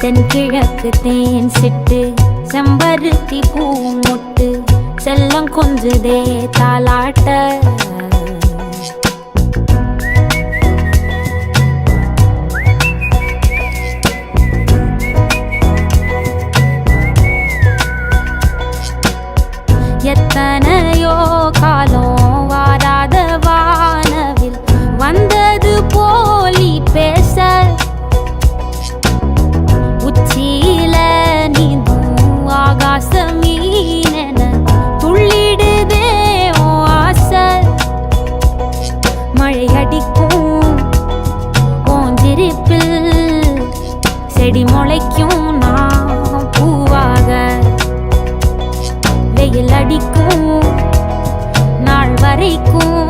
தென்கிழக்கு தேன் சிட்டு செம்பருத்தி பூ முட்டு செல்லம் கொஞ்சுதே தாலாட்ட எத்தனையோ காலம் வாராத வானவில் வந்தது போலி பேச உச்சியில நீந்தும் ஆகாச மீனென துள்ளிடுதே ஓ ஆசை மழை அடிக்கும் ஓஞ்சிருப்பில் செடி முளைக்கும் நான் பூவாக வெயில் அடிக்கும் நாள் வரைக்கும்